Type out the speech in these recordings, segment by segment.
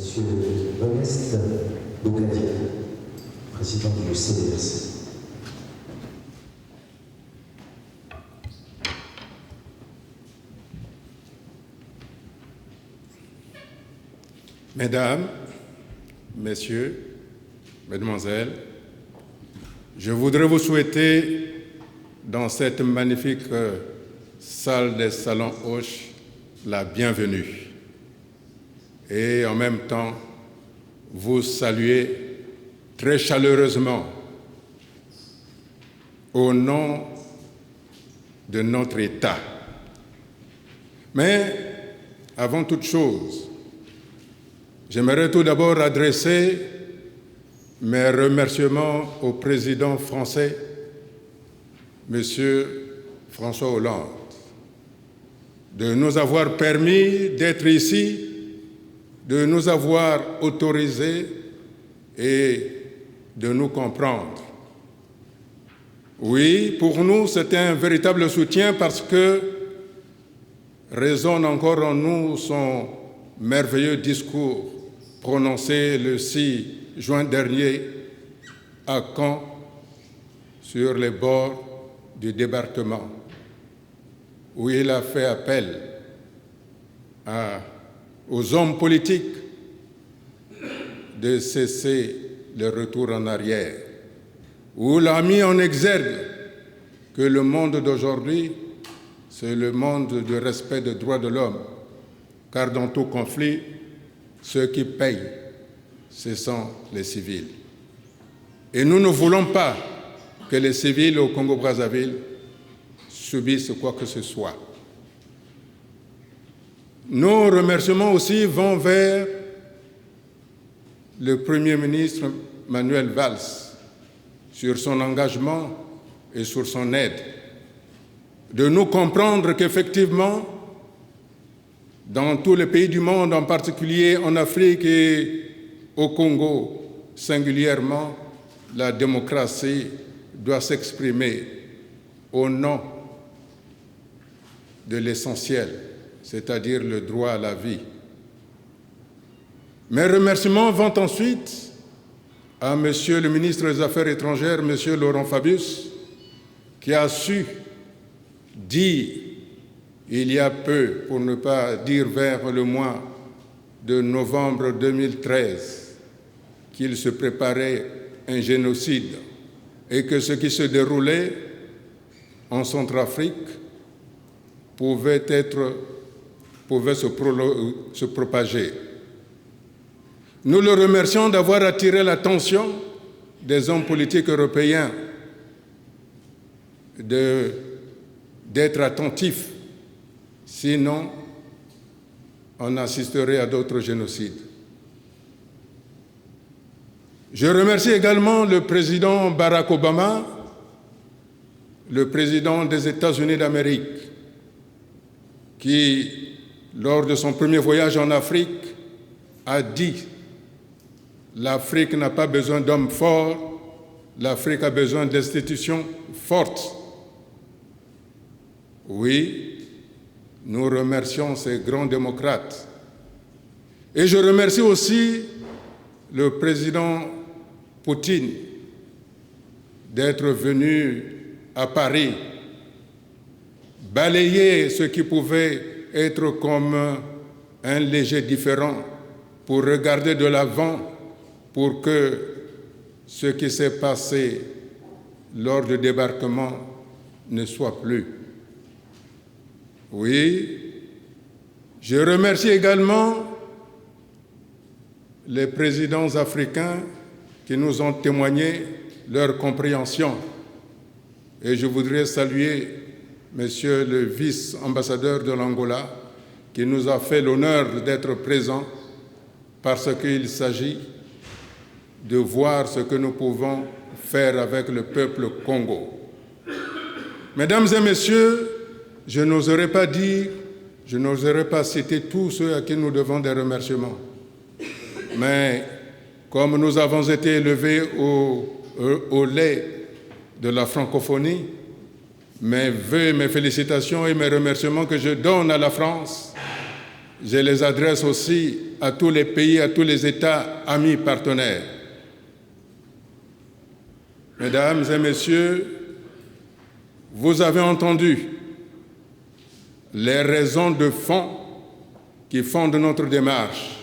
Monsieur Modeste Bocadier, président du CDS. Mesdames, Messieurs, Mesdemoiselles, je voudrais vous souhaiter dans cette magnifique salle des salons Hoche la bienvenue et en même temps vous saluer très chaleureusement au nom de notre État. Mais avant toute chose, j'aimerais tout d'abord adresser mes remerciements au président français, M. François Hollande, de nous avoir permis d'être ici, de nous avoir autorisés et de nous comprendre. Oui, pour nous, c'était un véritable soutien parce que résonne encore en nous son merveilleux discours prononcé le 6 juin dernier à Caen, sur les bords du débarquement, où il a fait appel aux hommes politiques de cesser le retour en arrière, où il a mis en exergue que le monde d'aujourd'hui, c'est le monde du respect des droits de l'homme, car dans tout conflit, ceux qui payent, ce sont les civils. Et nous ne voulons pas que les civils au Congo-Brazzaville subissent quoi que ce soit. Nos remerciements aussi vont vers le Premier ministre Manuel Valls sur son engagement et sur son aide, de nous comprendre qu'effectivement, dans tous les pays du monde, en particulier en Afrique et au Congo singulièrement, la démocratie doit s'exprimer au nom de l'essentiel, c'est-à-dire le droit à la vie. Mes remerciements vont ensuite à Monsieur le ministre des Affaires étrangères, Monsieur Laurent Fabius, qui a su dire il y a peu, pour ne pas dire vers le mois de novembre 2013, qu'il se préparait un génocide et que ce qui se déroulait en Centrafrique pouvait se propager. Nous le remercions d'avoir attiré l'attention des hommes politiques européens, d'être attentifs. Sinon, on assisterait à d'autres génocides. Je remercie également le président Barack Obama, le président des États-Unis d'Amérique, qui, lors de son premier voyage en Afrique, a dit « L'Afrique n'a pas besoin d'hommes forts, l'Afrique a besoin d'institutions fortes. » Oui, nous remercions ces grands démocrates. Et je remercie aussi le président Poutine d'être venu à Paris balayer ce qui pouvait être comme un léger différend pour regarder de l'avant pour que ce qui s'est passé lors du débarquement ne soit plus. Oui, je remercie également les présidents africains qui nous ont témoigné leur compréhension. Et je voudrais saluer Monsieur le vice-ambassadeur de l'Angola qui nous a fait l'honneur d'être présent parce qu'il s'agit de voir ce que nous pouvons faire avec le peuple Congo. Mesdames et messieurs, je n'oserais pas dire, je n'oserais pas citer tous ceux à qui nous devons des remerciements. Mais comme nous avons été élevés au lait de la francophonie, mes vœux, mes félicitations et mes remerciements que je donne à la France, je les adresse aussi à tous les pays, à tous les États, amis, partenaires. Mesdames et messieurs, vous avez entendu les raisons de fond qui fondent notre démarche.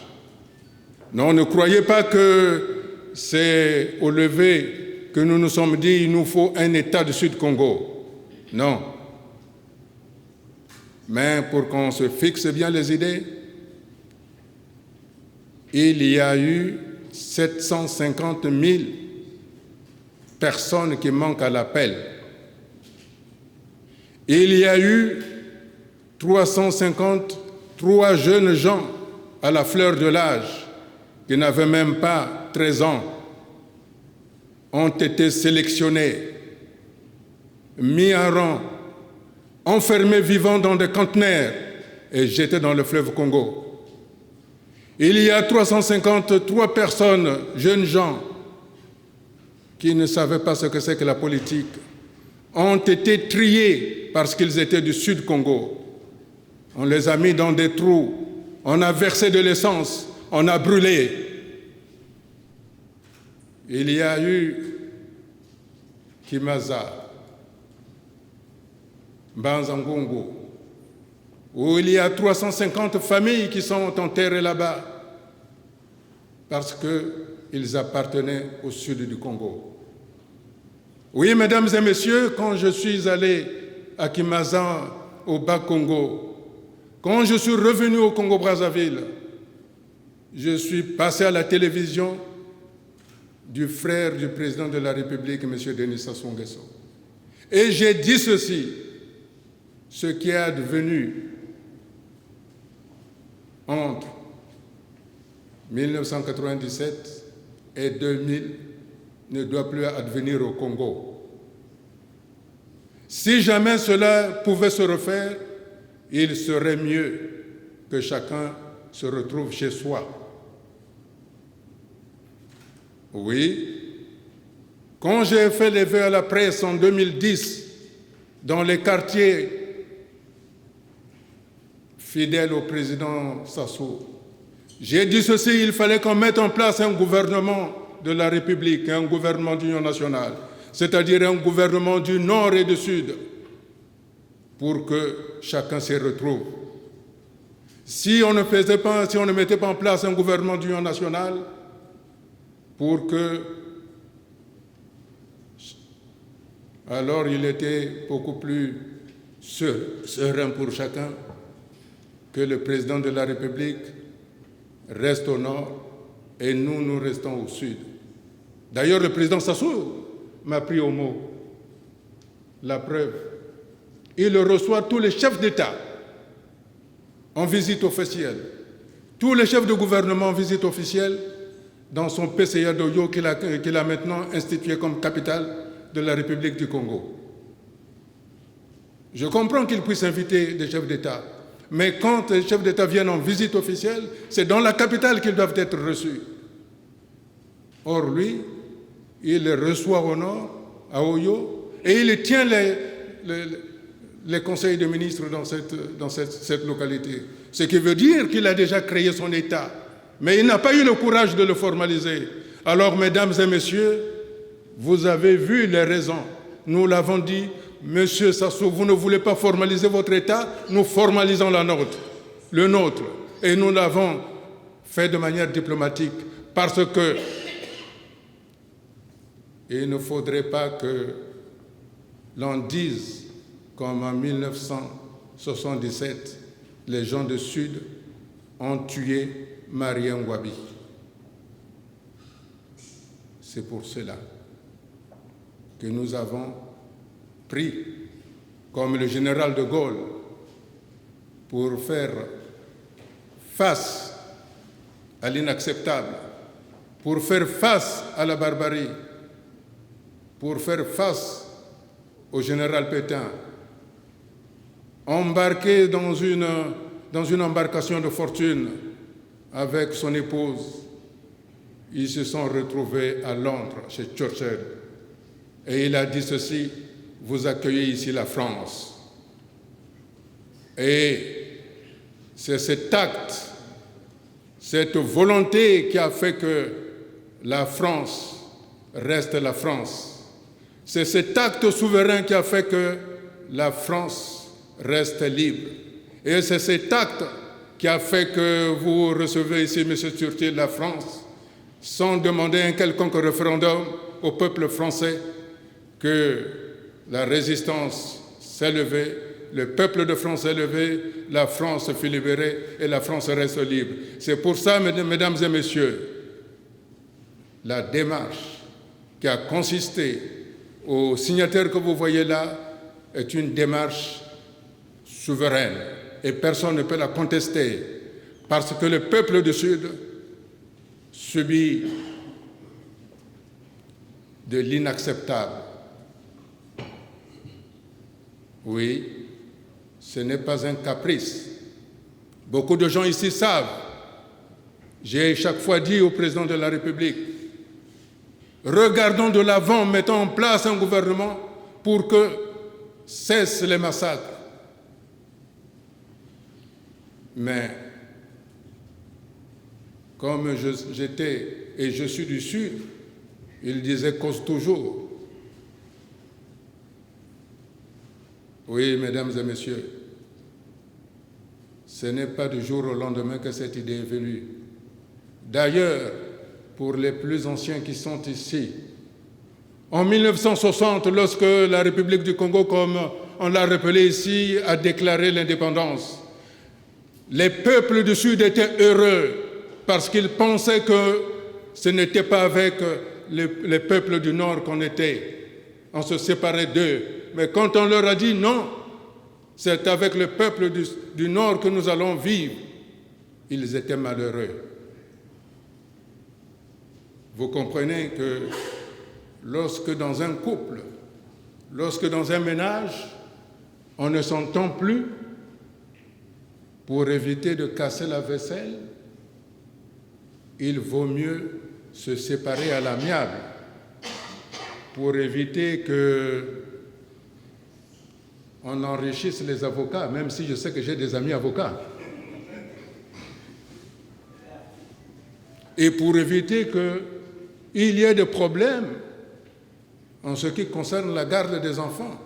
Non, ne croyez pas que c'est au lever que nous nous sommes dit qu'il nous faut un État du Sud-Congo. Non. Mais pour qu'on se fixe bien les idées, il y a eu 750 000 personnes qui manquent à l'appel. Il y a eu 353 jeunes gens à la fleur de l'âge qui n'avaient même pas 13 ans, ont été sélectionnés, mis en rang, enfermés vivants dans des conteneurs et jetés dans le fleuve Congo. Il y a 353 personnes, jeunes gens, qui ne savaient pas ce que c'est que la politique, ont été triés parce qu'ils étaient du Sud Congo. On les a mis dans des trous, on a versé de l'essence, on a brûlé. Il y a eu Kimaza, Banzangongo, où il y a 350 familles qui sont enterrées là-bas parce qu'ils appartenaient au sud du Congo. Oui, mesdames et messieurs, quand je suis allé à Kimaza, au Bas-Congo, quand je suis revenu au Congo-Brazzaville, je suis passé à la télévision du frère du président de la République, M. Denis Sassou Nguesso. Et j'ai dit ceci, ce qui est advenu entre 1997 et 2000 ne doit plus advenir au Congo. Si jamais cela pouvait se refaire, il serait mieux que chacun se retrouve chez soi. Oui, quand j'ai fait les vœux à la presse en 2010, dans les quartiers fidèles au président Sassou, j'ai dit ceci, il fallait qu'on mette en place un gouvernement de la République, un gouvernement d'union nationale, c'est-à-dire un gouvernement du Nord et du Sud, pour que chacun s'y retrouve. Si on ne mettait pas en place un gouvernement d'union nationale, pour que, alors il était beaucoup plus serein pour chacun que le président de la République reste au nord et nous restons au sud. D'ailleurs, le président Sassou m'a pris au mot. La preuve, il reçoit tous les chefs d'État en visite officielle, tous les chefs de gouvernement en visite officielle dans son PCA d'Oyo qu'il a maintenant institué comme capitale de la République du Congo. Je comprends qu'il puisse inviter des chefs d'État, mais quand les chefs d'État viennent en visite officielle, c'est dans la capitale qu'ils doivent être reçus. Or, lui, il les reçoit au nord, à Oyo, et il tient les conseils de ministres dans cette localité. Ce qui veut dire qu'il a déjà créé son État, mais il n'a pas eu le courage de le formaliser. Alors, mesdames et messieurs, vous avez vu les raisons. Nous l'avons dit, Monsieur Sassou, vous ne voulez pas formaliser votre État, nous formalisons le nôtre. Et nous l'avons fait de manière diplomatique parce que il ne faudrait pas que l'on dise, comme en 1977, les gens du Sud ont tué Marien Ngouabi. C'est pour cela que nous avons pris, comme le général de Gaulle, pour faire face à l'inacceptable, pour faire face à la barbarie, pour faire face au général Pétain, embarqué dans une embarcation de fortune avec son épouse. Ils se sont retrouvés à Londres, chez Churchill. Et il a dit ceci, vous accueillez ici la France. Et c'est cet acte, cette volonté qui a fait que la France reste la France. C'est cet acte souverain qui a fait que la France reste libre. Et c'est cet acte qui a fait que vous recevez ici, M. Turtil, la France, sans demander un quelconque référendum au peuple français, que la résistance s'est levée, le peuple de France s'est levé, la France fut libérée et la France reste libre. C'est pour ça, mesdames et messieurs, la démarche qui a consisté aux signataires que vous voyez là est une démarche souveraine et personne ne peut la contester parce que le peuple du Sud subit de l'inacceptable. Oui, ce n'est pas un caprice. Beaucoup de gens ici savent. J'ai chaque fois dit au président de la République, regardons de l'avant, mettons en place un gouvernement pour que cessent les massacres. Mais comme j'étais et je suis du Sud, il disait cause toujours. Oui, mesdames et messieurs, ce n'est pas du jour au lendemain que cette idée est venue. D'ailleurs, pour les plus anciens qui sont ici, en 1960, lorsque la République du Congo, comme on l'a rappelé ici, a déclaré l'indépendance, les peuples du Sud étaient heureux parce qu'ils pensaient que ce n'était pas avec les peuples du Nord qu'on était. On se séparait d'eux. Mais quand on leur a dit non, c'est avec le peuple du Nord que nous allons vivre, ils étaient malheureux. Vous comprenez que lorsque dans un couple, lorsque dans un ménage, on ne s'entend plus, pour éviter de casser la vaisselle, il vaut mieux se séparer à l'amiable pour éviter qu'on enrichisse les avocats, même si je sais que j'ai des amis avocats. Et pour éviter qu'il y ait des problèmes en ce qui concerne la garde des enfants.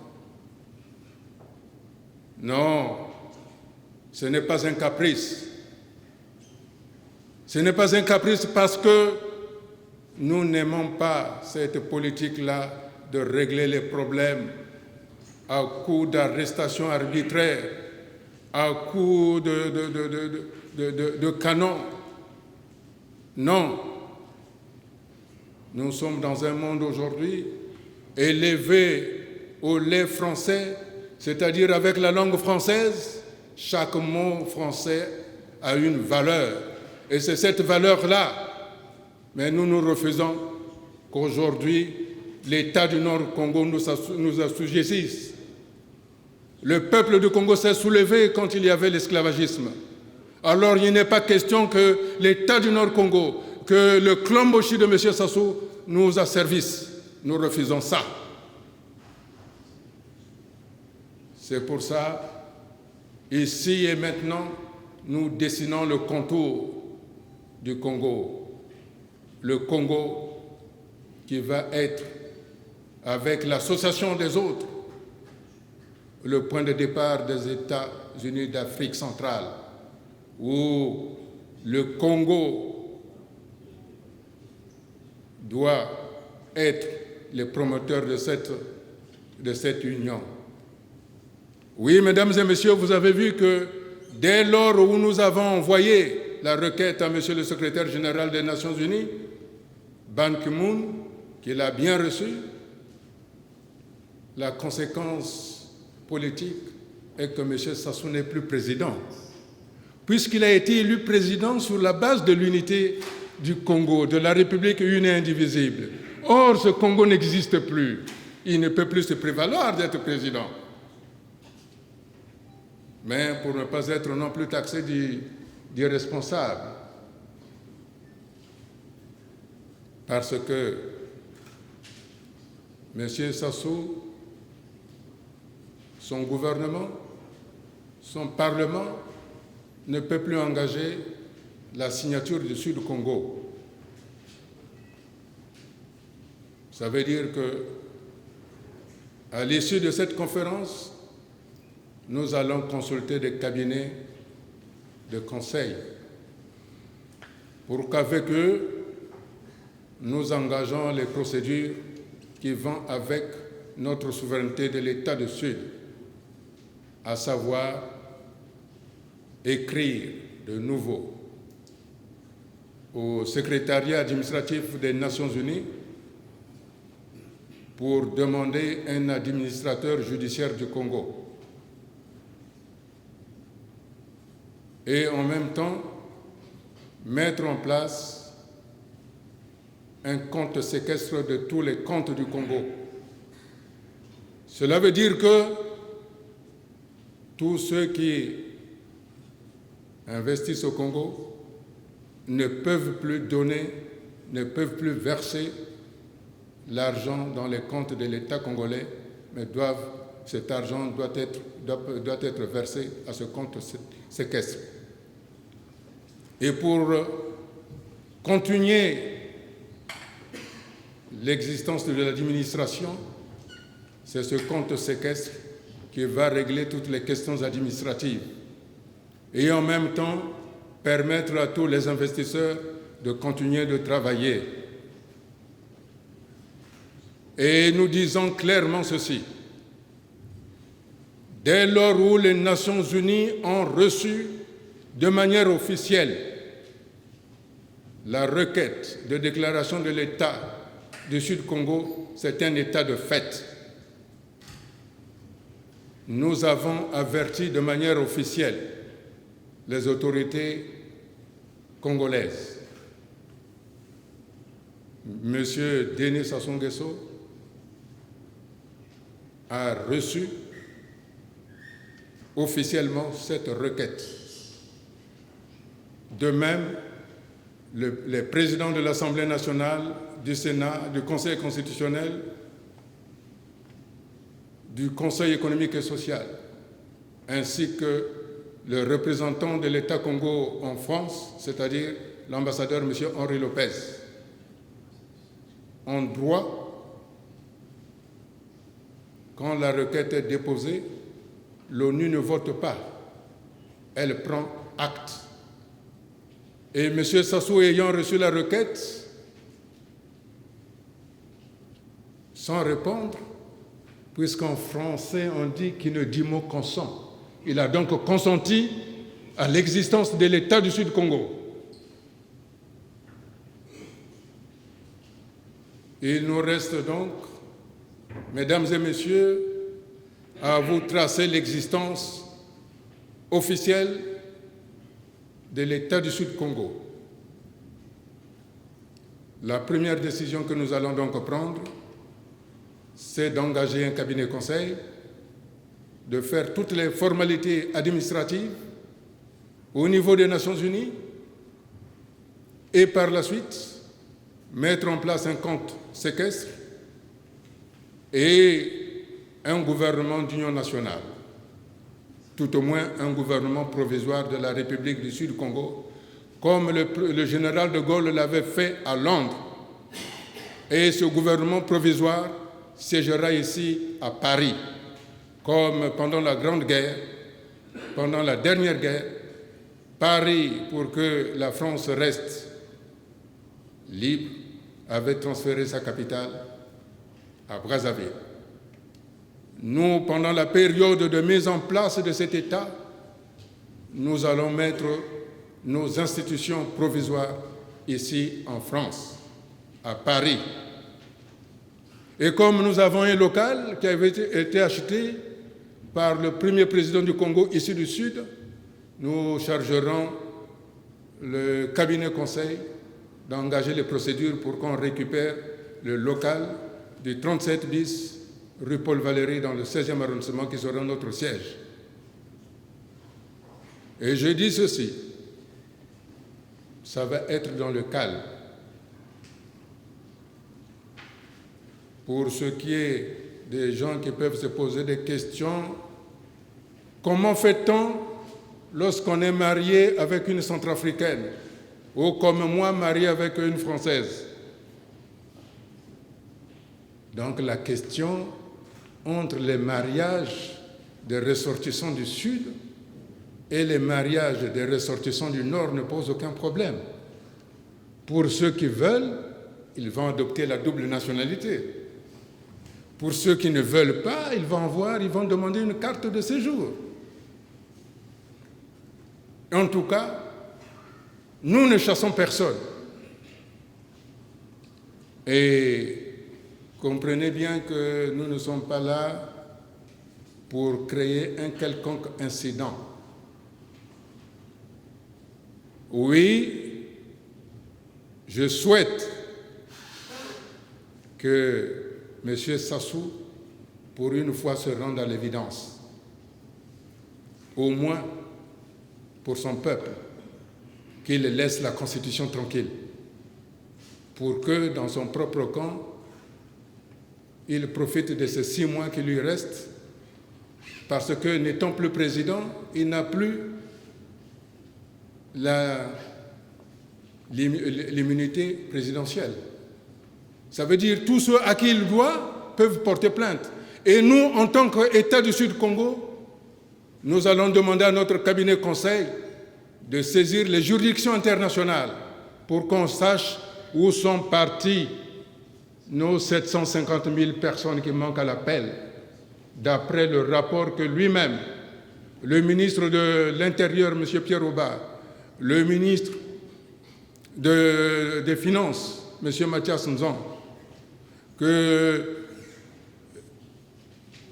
Non, ce n'est pas un caprice. Ce n'est pas un caprice parce que nous n'aimons pas cette politique-là de régler les problèmes à coup d'arrestations arbitraires, à coup de canons. Non. Nous sommes dans un monde aujourd'hui élevé au lait français, c'est-à-dire avec la langue française, chaque mot français a une valeur. Et c'est cette valeur-là. Mais nous refusons qu'aujourd'hui, l'État du Nord-Congo nous assujettisse. Le peuple du Congo s'est soulevé quand il y avait l'esclavagisme. Alors il n'est pas question que l'État du Nord-Congo, que le clan Boshi de M. Sassou nous asservisse. Nous refusons ça. C'est pour ça, ici et maintenant, nous dessinons le contour du Congo. Le Congo qui va être, avec l'association des autres, le point de départ des États-Unis d'Afrique centrale, où le Congo doit être le promoteur de cette union. Oui, mesdames et messieurs, vous avez vu que dès lors où nous avons envoyé la requête à monsieur le secrétaire général des Nations Unies, Ban Ki-moon, qui l'a bien reçu, la conséquence politique est que M. Sassou n'est plus président, puisqu'il a été élu président sur la base de l'unité du Congo, de la République unie et indivisible. Or, ce Congo n'existe plus. Il ne peut plus se prévaloir d'être président. Mais pour ne pas être non plus taxé d'irresponsable, parce que M. Sassou, son gouvernement, son Parlement ne peut plus engager la signature du Sud Congo. Ça veut dire que, à l'issue de cette conférence, nous allons consulter des cabinets de conseil pour qu'avec eux, nous engageons les procédures qui vont avec notre souveraineté de l'État du Sud, à savoir écrire de nouveau au secrétariat administratif des Nations Unies pour demander un administrateur judiciaire du Congo. Et en même temps, mettre en place un compte séquestre de tous les comptes du Congo. Cela veut dire que tous ceux qui investissent au Congo ne peuvent plus donner, ne peuvent plus verser l'argent dans les comptes de l'État congolais, mais cet argent doit être versé à ce compte séquestre. Et pour continuer l'existence de l'administration, c'est ce compte séquestre qui va régler toutes les questions administratives et en même temps permettre à tous les investisseurs de continuer de travailler. Et nous disons clairement ceci. Dès lors où les Nations Unies ont reçu de manière officielle la requête de déclaration de l'État du Sud-Congo, c'est un état de fait. Nous avons averti de manière officielle les autorités congolaises. Monsieur Denis Sassou Nguesso a reçu officiellement cette requête. De même, les présidents de l'Assemblée nationale, du Sénat, du Conseil constitutionnel, du Conseil économique et social, ainsi que le représentant de l'État Congo en France, c'est-à-dire l'ambassadeur M. Henri Lopez, ont droit, quand la requête est déposée, l'ONU ne vote pas, elle prend acte. Et M. Sassou ayant reçu la requête, sans répondre, puisqu'en français on dit qui ne dit mot consent, il a donc consenti à l'existence de l'État du Sud-Congo. Il nous reste donc, mesdames et messieurs, à vous tracer l'existence officielle de l'État du Sud-Congo. La première décision que nous allons donc prendre, c'est d'engager un cabinet conseil, de faire toutes les formalités administratives au niveau des Nations Unies et par la suite mettre en place un compte séquestre et un gouvernement d'union nationale, tout au moins un gouvernement provisoire de la République du Sud-Congo, comme le général de Gaulle l'avait fait à Londres. Et ce gouvernement provisoire siégera ici à Paris, comme pendant la Grande Guerre, pendant la dernière guerre, Paris, pour que la France reste libre, avait transféré sa capitale à Brazzaville. Nous, pendant la période de mise en place de cet État, nous allons mettre nos institutions provisoires ici en France, à Paris. Et comme nous avons un local qui avait été acheté par le premier président du Congo ici du Sud, nous chargerons le cabinet conseil d'engager les procédures pour qu'on récupère le local du 37 bis rue Paul Valéry dans le 16e arrondissement qui sera notre siège. Et je dis ceci, ça va être dans le calme. Pour ce qui est des gens qui peuvent se poser des questions, comment fait-on lorsqu'on est marié avec une Centrafricaine? ou comme moi, marié avec une Française. Donc la question entre les mariages des ressortissants du Sud et les mariages des ressortissants du Nord ne pose aucun problème. Pour ceux qui veulent, ils vont adopter la double nationalité. Pour ceux qui ne veulent pas, ils vont demander une carte de séjour. En tout cas, nous ne chassons personne. Et comprenez bien que nous ne sommes pas là pour créer un quelconque incident. Oui, je souhaite que M. Sassou, pour une fois, se rende à l'évidence, au moins pour son peuple, qu'il laisse la Constitution tranquille, pour que, dans son propre camp, il profite de ces 6 mois qui lui restent, parce que, n'étant plus président, il n'a plus l'immunité présidentielle. Ça veut dire que tous ceux à qui il doit peuvent porter plainte. Et nous, en tant qu'État du Sud-Congo, nous allons demander à notre cabinet conseil de saisir les juridictions internationales pour qu'on sache où sont partis nos 750 000 personnes qui manquent à l'appel, d'après le rapport que lui-même, le ministre de l'Intérieur, M. Pierre Oba, le ministre des Finances, M. Mathias Nzan, que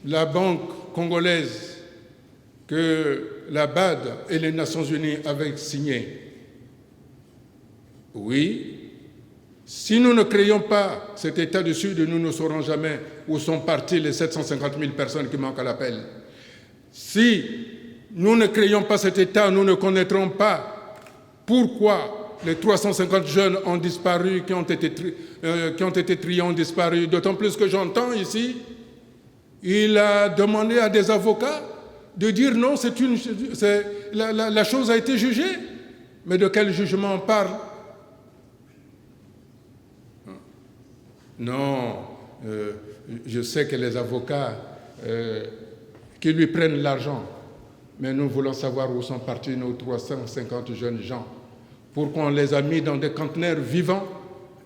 la Banque congolaise, que la BAD et les Nations Unies avaient signé. Oui, si nous ne créons pas cet État du Sud, nous ne saurons jamais où sont partis les 750 000 personnes qui manquent à l'appel. Si nous ne créons pas cet État, nous ne connaîtrons pas pourquoi les 350 jeunes ont disparu, qui ont été triés ont disparu. D'autant plus que j'entends ici, il a demandé à des avocats de dire non, la chose a été jugée. Mais de quel jugement on parle? Non, je sais que les avocats qui lui prennent l'argent, mais nous voulons savoir où sont partis nos 350 jeunes gens. Pourquoi on les a mis dans des conteneurs vivants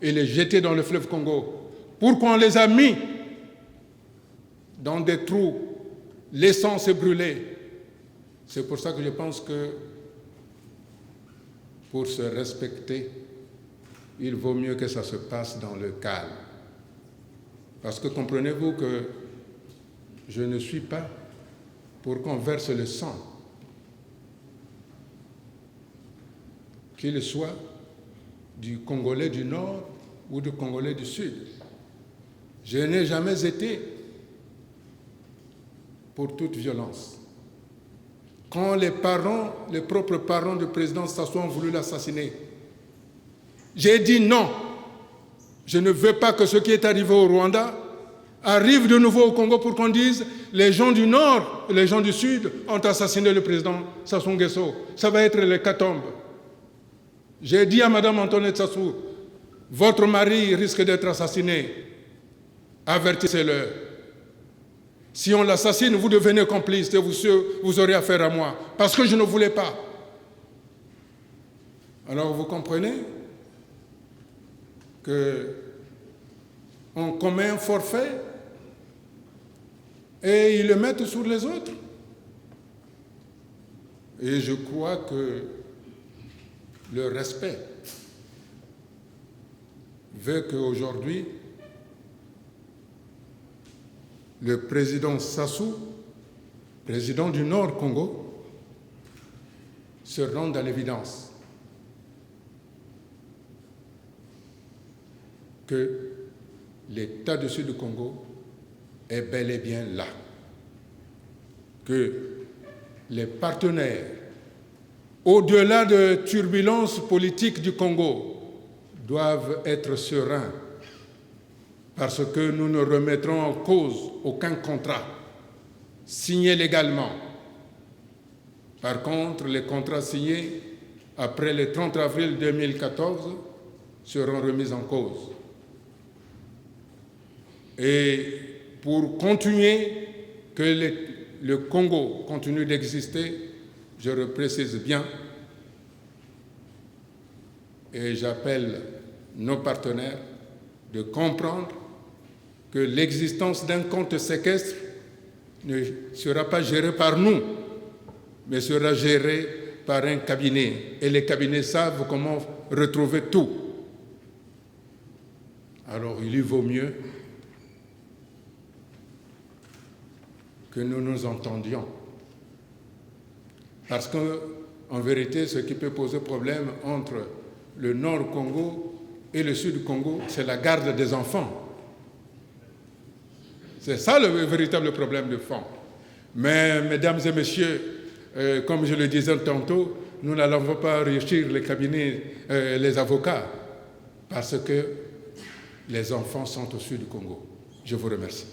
et les jetés dans le fleuve Congo? Pourquoi on les a mis dans des trous, l'essence est brûlée? C'est pour ça que je pense que pour se respecter, il vaut mieux que ça se passe dans le calme. Parce que comprenez-vous que je ne suis pas pour qu'on verse le sang, qu'il soit du Congolais du Nord ou du Congolais du Sud. Je n'ai jamais été pour toute violence. Quand les propres parents du président Sassou ont voulu l'assassiner, j'ai dit non. Je ne veux pas que ce qui est arrivé au Rwanda arrive de nouveau au Congo pour qu'on dise les gens du Nord et les gens du Sud ont assassiné le président Sassou Nguesso. Ça va être l'hécatombe. J'ai dit à Mme Antoinette Sassou, votre mari risque d'être assassiné. Avertissez-le. Si on l'assassine, vous devenez complice et vous aurez affaire à moi. Parce que je ne voulais pas. Alors vous comprenez qu'on commet un forfait et ils le mettent sur les autres. Et je crois que le respect veut qu'aujourd'hui, le président Sassou, président du Nord Congo, se rende à l'évidence que l'État du Sud du Congo est bel et bien là, que les partenaires, au-delà de turbulences politiques du Congo, doivent être sereins parce que nous ne remettrons en cause aucun contrat signé légalement. Par contre, les contrats signés après le 30 avril 2014, seront remises en cause. Et pour continuer, que le Congo continue d'exister, je le précise bien, et j'appelle nos partenaires de comprendre que l'existence d'un compte séquestre ne sera pas gérée par nous, mais sera gérée par un cabinet. Et les cabinets savent comment retrouver tout. Alors il y vaut mieux que nous nous entendions. Parce qu'en vérité, ce qui peut poser problème entre le Nord Congo et le Sud Congo, c'est la garde des enfants. C'est ça le véritable problème de fond. Mais, mesdames et messieurs, comme je le disais tantôt, nous n'allons pas enrichir les cabinets, les avocats, parce que les enfants sont au Sud Congo. Je vous remercie.